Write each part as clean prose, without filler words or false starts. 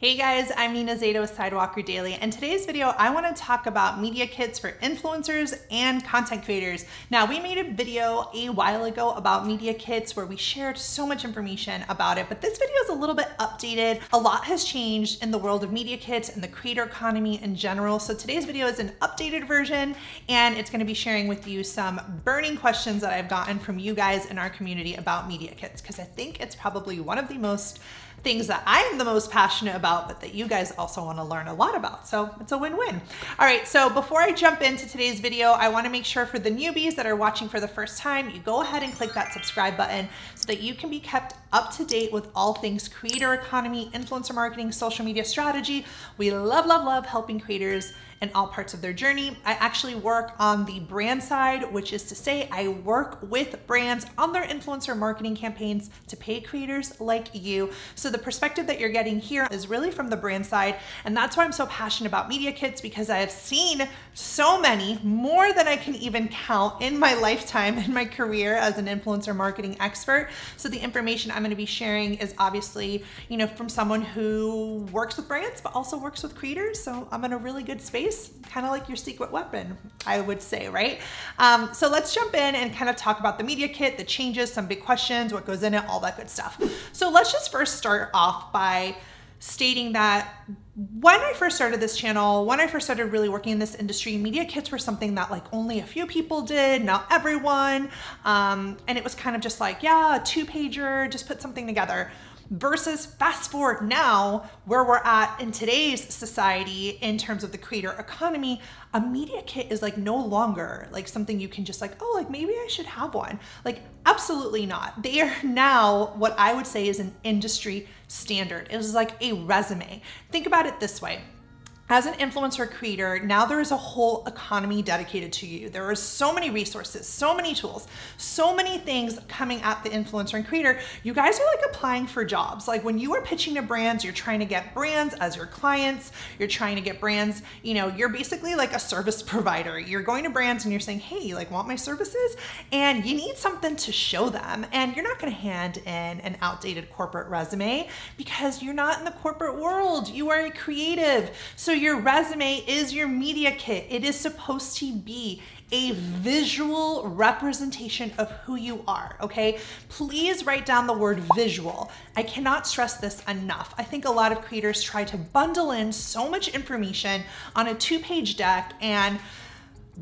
Hey guys, I'm Nina Zeta with Sidewalker Daily, and today's video I want to talk about media kits for influencers and content creators. Now, we made a video a while ago about media kits where we shared so much information about it, but this video is a little bit updated. A lot has changed in the world of media kits and the creator economy in general. So today's video is an updated version, and it's going to be sharing with you some burning questions that I've gotten from you guys in our community about media kits, because I think it's probably one of the most things that I am the most passionate about, but that you guys also want to learn a lot about. So it's a win-win. All right, so before I jump into today's video, I want to make sure for the newbies that are watching for the first time, you go ahead and click that subscribe button so that you can be kept up to date with all things creator economy, influencer marketing, social media strategy. We love helping creators in all parts of their journey. I actually work on the brand side, which is to say I work with brands on their influencer marketing campaigns to pay creators like you. So the perspective that you're getting here is really from the brand side. And that's why I'm so passionate about media kits, because I have seen so many, more than I can even count in my lifetime, in my career as an influencer marketing expert. So the information I'm going to be sharing is obviously, from someone who works with brands, but also works with creators. So I'm in a really good space. Kind of like your secret weapon, I would say, right? So let's jump in and kind of talk about the media kit, the changes, some big questions, what goes in it, all that good stuff. So let's just first start off by stating that when I first started this channel, when I first started really working in this industry, media kits were something that like only a few people did, not everyone. And it was kind of just like, yeah, a 2-pager, just put something together. Versus fast forward now, where we're at in today's society in terms of the creator economy, a media kit is like no longer like something you can just like, oh, like maybe I should have one. Like absolutely not. They are now what I would say is an industry standard. It is like a resume. Think about it this way. As an influencer creator, now there is a whole economy dedicated to you. There are so many resources, so many tools, so many things coming at the influencer and creator. You guys are like applying for jobs. Like when you are pitching to brands, you're trying to get brands as your clients. You're trying to get brands, you're basically like a service provider. You're going to brands and you're saying, hey, you like want my services? And you need something to show them. And you're not going to hand in an outdated corporate resume because you're not in the corporate world. You are a creative. So your resume is your media kit. It is supposed to be a visual representation of who you are, okay? Please write down the word visual. I cannot stress this enough. I think a lot of creators try to bundle in so much information on a 2-page deck and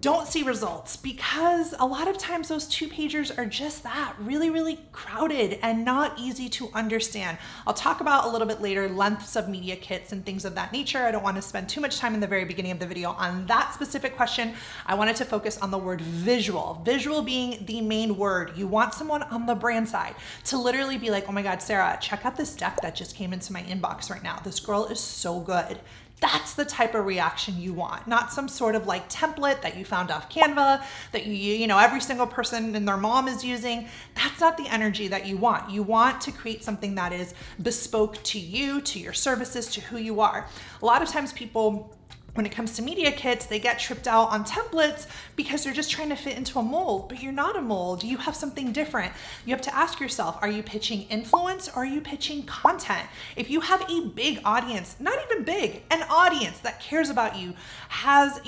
don't see results, because a lot of times those 2-pagers are just that, really crowded and not easy to understand. I'll talk about a little bit later lengths of media kits and things of that nature. I don't want to spend too much time in the very beginning of the video on that specific question. I wanted to focus on the word visual. Visual being the main word. You want someone on the brand side to literally be like, oh my God, Sarah, check out this deck that just came into my inbox right now. This girl is so good. That's the type of reaction you want, not some sort of like template that you found off Canva that every single person and their mom is using. That's not the energy that you want. You want to create something that is bespoke to you, to your services, to who you are. A lot of times people, when it comes to media kits, they get tripped out on templates because they're just trying to fit into a mold, but you're not a mold. You have something different. You have to ask yourself, are you pitching influence or are you pitching content? If you have a big audience, not even big, an audience that cares about you, has,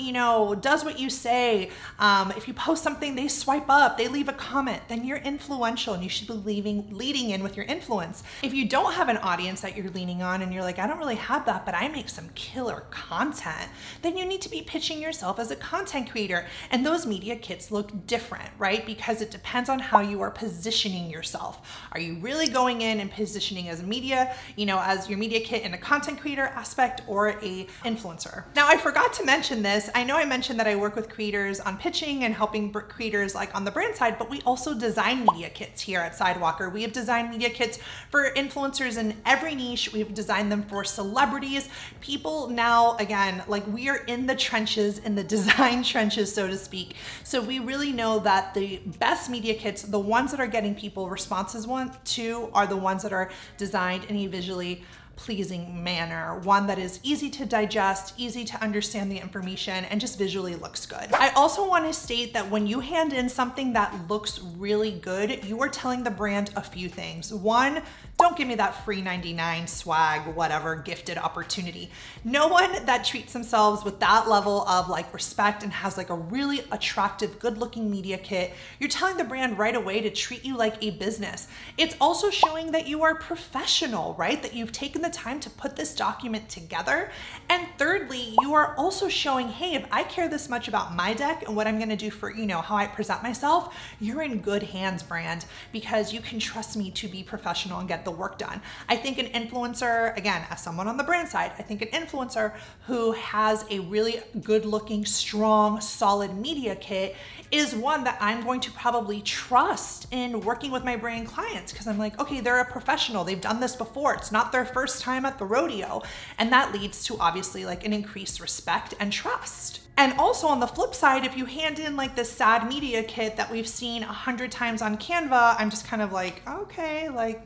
does what you say, if you post something, they swipe up, they leave a comment, then you're influential and you should be leading in with your influence. If you don't have an audience that you're leaning on and you're like, I don't really have that, but I make some killer content, then you need to be pitching yourself as a content creator. And those media kits look different, right? Because it depends on how you are positioning yourself. Are you really going in and positioning as media, as your media kit in a content creator aspect or a influencer? Now, I forgot to mention this. I know I mentioned that I work with creators on pitching and helping creators like on the brand side, but we also design media kits here at Sidewalker. We have designed media kits for influencers in every niche. We've designed them for celebrities. People now, again, like we are in the trenches, in the design trenches, so to speak. So we really know that the best media kits, the ones that are getting people responses to, are the ones that are designed in a visually pleasing manner, one that is easy to digest, easy to understand the information, and just visually looks good. I also want to state that when you hand in something that looks really good, you are telling the brand a few things. One, don't give me that free 99 swag, whatever, gifted opportunity. No one that treats themselves with that level of like respect and has like a really attractive, good looking media kit, you're telling the brand right away to treat you like a business. It's also showing that you are professional, right? That you've taken the time to put this document together. And thirdly, you are also showing, hey, if I care this much about my deck and what I'm gonna do for, how I present myself, you're in good hands, brand, because you can trust me to be professional and get the work done. I think an influencer, again, as someone on the brand side, I think an influencer who has a really good looking, strong, solid media kit is one that I'm going to probably trust in working with my brand clients, because I'm like, okay, they're a professional. They've done this before. It's not their first time at the rodeo. And that leads to obviously like an increased respect and trust. And also on the flip side, if you hand in like this sad media kit that we've seen 100 times on Canva, I'm just kind of like, okay, like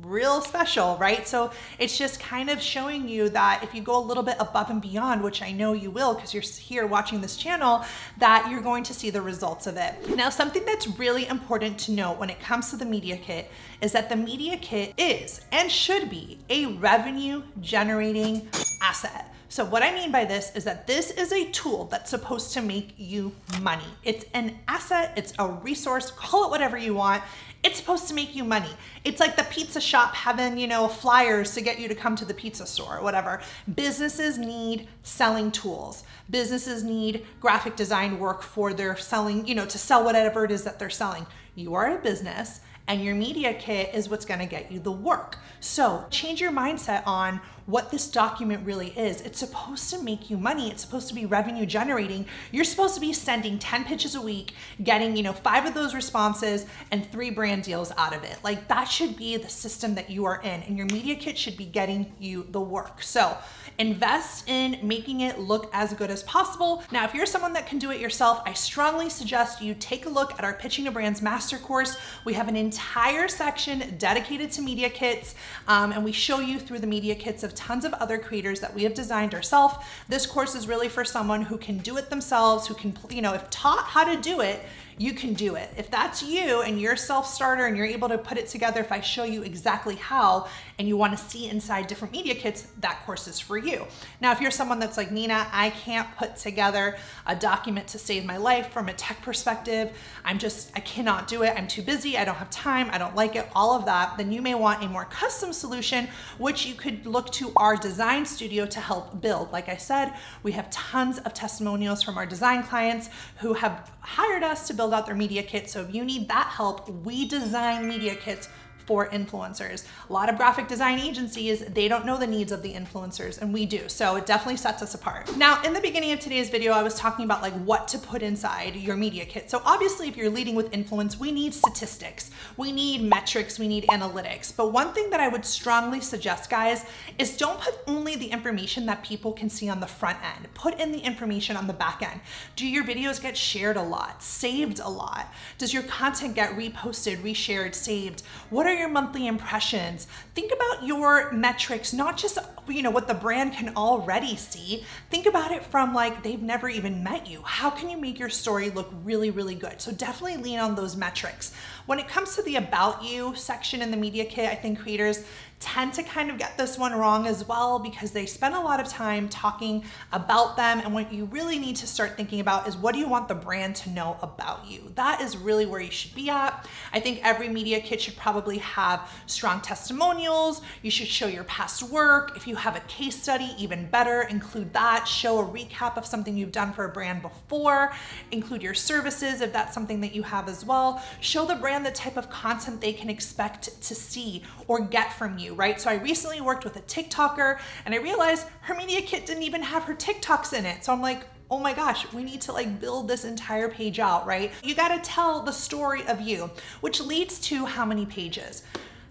real special, right? So it's just kind of showing you that if you go a little bit above and beyond, which I know you will because you're here watching this channel, that you're going to see the results of it. Now, something that's really important to note when it comes to the media kit is that the media kit is and should be a revenue generating asset. So what I mean by this is that this is a tool that's supposed to make you money. It's an asset, it's a resource, call it whatever you want. It's supposed to make you money. It's like the pizza shop having, flyers to get you to come to the pizza store or whatever. Businesses need selling tools. Businesses need graphic design work for their selling, to sell whatever it is that they're selling. You are a business and your media kit is what's gonna get you the work. So change your mindset on what this document really is. It's supposed to make you money. It's supposed to be revenue generating. You're supposed to be sending 10 pitches a week, getting 5 of those responses and 3 brand deals out of it. Like that should be the system that you are in, and your media kit should be getting you the work. So invest in making it look as good as possible. Now, if you're someone that can do it yourself, I strongly suggest you take a look at our Pitching to Brands Master Course. We have an entire section dedicated to media kits, and we show you through the media kits of tons of other creators that we have designed ourselves. This course is really for someone who can do it themselves, who can, if taught how to do it, you can do it. If that's you and you're a self-starter and you're able to put it together, if I show you exactly how and you want to see inside different media kits, that course is for you. Now, if you're someone that's like, Nina, I can't put together a document to save my life from a tech perspective, I cannot do it. I'm too busy. I don't have time. I don't like it, all of that. Then you may want a more custom solution, which you could look to our design studio to help build. Like I said, we have tons of testimonials from our design clients who have hired us to build out their media kit. So if you need that help, we design media kits for influencers. A lot of graphic design agencies, they don't know the needs of the influencers, and we do. So it definitely sets us apart. Now, in the beginning of today's video, I was talking about like what to put inside your media kit. So obviously, if you're leading with influence, we need statistics, we need metrics, we need analytics. But one thing that I would strongly suggest, guys, is don't put only the information that people can see on the front end. Put in the information on the back end. Do your videos get shared a lot, saved a lot? Does your content get reposted, reshared, saved? What are your monthly impressions? Think about your metrics, not just what the brand can already see. Think about it from like they've never even met you. How can you make your story look really, really good? So definitely lean on those metrics. When it comes to the About You section in the media kit, I think creators tend to kind of get this one wrong as well, because they spend a lot of time talking about them. And what you really need to start thinking about is, what do you want the brand to know about you? That is really where you should be at. I think every media kit should probably have strong testimonials. You should show your past work. If you have a case study, even better, include that. Show a recap of something you've done for a brand before. Include your services if that's something that you have as well. Show the brand the type of content they can expect to see or get from you, right? So I recently worked with a TikToker and I realized her media kit didn't even have her TikToks in it. So I'm like, oh my gosh, we need to like build this entire page out, right? You got to tell the story of you, which leads to how many pages.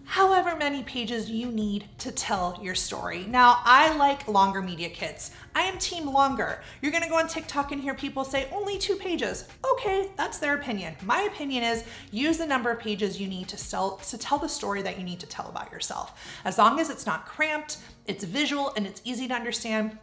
however many pages you need to tell your story. Now, I like longer media kits. I am team longer. You're gonna go on TikTok and hear people say only 2 pages. Okay, that's their opinion. My opinion is use the number of pages you need to tell the story that you need to tell about yourself. As long as it's not cramped, it's visual, and it's easy to understand,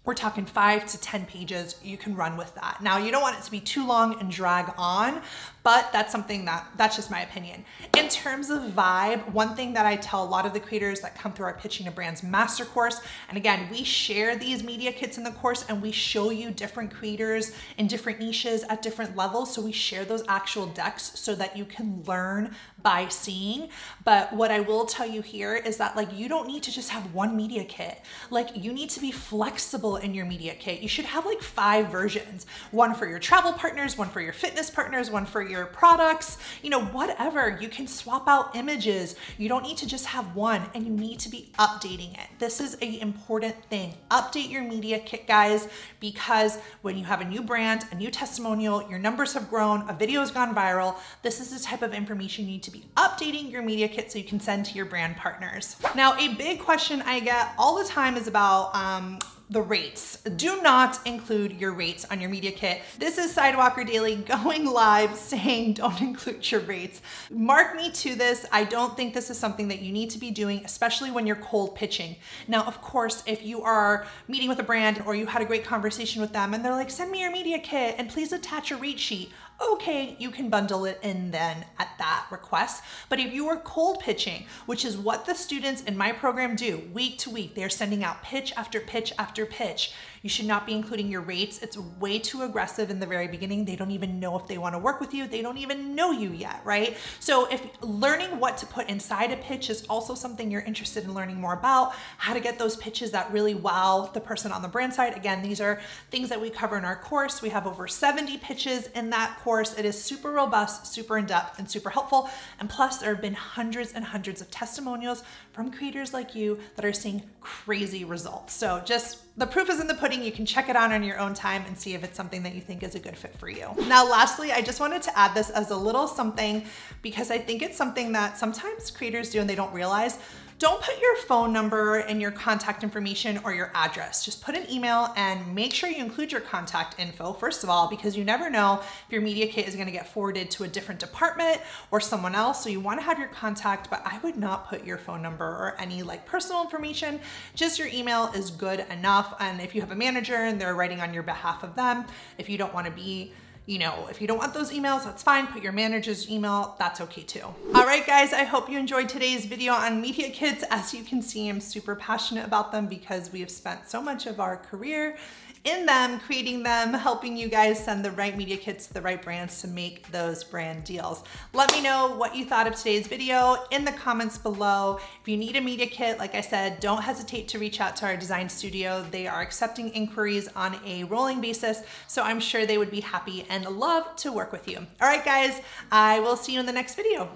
we're talking 5 to 10 pages, you can run with that. Now, you don't want it to be too long and drag on, but that's something that's just my opinion. In terms of vibe, one thing that I tell a lot of the creators that come through our Pitching to Brands master course, and again, we share these media kits in the course and we show you different creators in different niches at different levels. So we share those actual decks so that you can learn by seeing. But what I will tell you here is that like, you don't need to just have one media kit. Like, you need to be flexible in your media kit. You should have like 5 versions, one for your travel partners, one for your fitness partners, one for your products, you know, whatever. You can swap out images. You don't need to just have one, and you need to be updating it. This is an important thing. Update your media kit, guys, because when you have a new brand, a new testimonial, your numbers have grown, a video has gone viral, this is the type of information you need to be updating your media kit so you can send to your brand partners. Now, a big question I get all the time is about the rates. Do not include your rates on your media kit. This is Sidewalker Daily going live saying don't include your rates. Mark me to this. I don't think this is something that you need to be doing, especially when you're cold pitching. Now, of course, if you are meeting with a brand or you had a great conversation with them and they're like, send me your media kit and please attach a rate sheet. Okay, you can bundle it in then at that request. But if you are cold pitching, which is what the students in my program do week to week, they're sending out pitch after pitch after pitch. You should not be including your rates. It's way too aggressive in the very beginning. They don't even know if they want to work with you. They don't even know you yet, right? So if learning what to put inside a pitch is also something you're interested in learning more about, how to get those pitches that really wow the person on the brand side. Again, these are things that we cover in our course. We have over 70 pitches in that course. It is super robust, super in-depth, and super helpful. And plus, there have been hundreds and hundreds of testimonials from creators like you that are seeing crazy results. So just the proof is in the pudding. You can check it out on your own time and see if it's something that you think is a good fit for you. Now, lastly, I just wanted to add this as a little something because I think it's something that sometimes creators do and they don't realize. Don't put your phone number and your contact information or your address. Just put an email and make sure you include your contact info, first of all, because you never know if your media kit is gonna get forwarded to a different department or someone else. So you wanna have your contact, but I would not put your phone number or any like personal information. Just your email is good enough. And if you have a manager and they're writing on your behalf of them, if you don't wanna be if you don't want those emails, that's fine. Put your manager's email, that's okay too. All right, guys, I hope you enjoyed today's video on media kits. As you can see, I'm super passionate about them because we have spent so much of our career in them, creating them, helping you guys send the right media kits to the right brands to make those brand deals. Let me know what you thought of today's video in the comments below. If you need a media kit, like I said, don't hesitate to reach out to our design studio. They are accepting inquiries on a rolling basis, so I'm sure they would be happy and love to work with you. All right, guys, I will see you in the next video.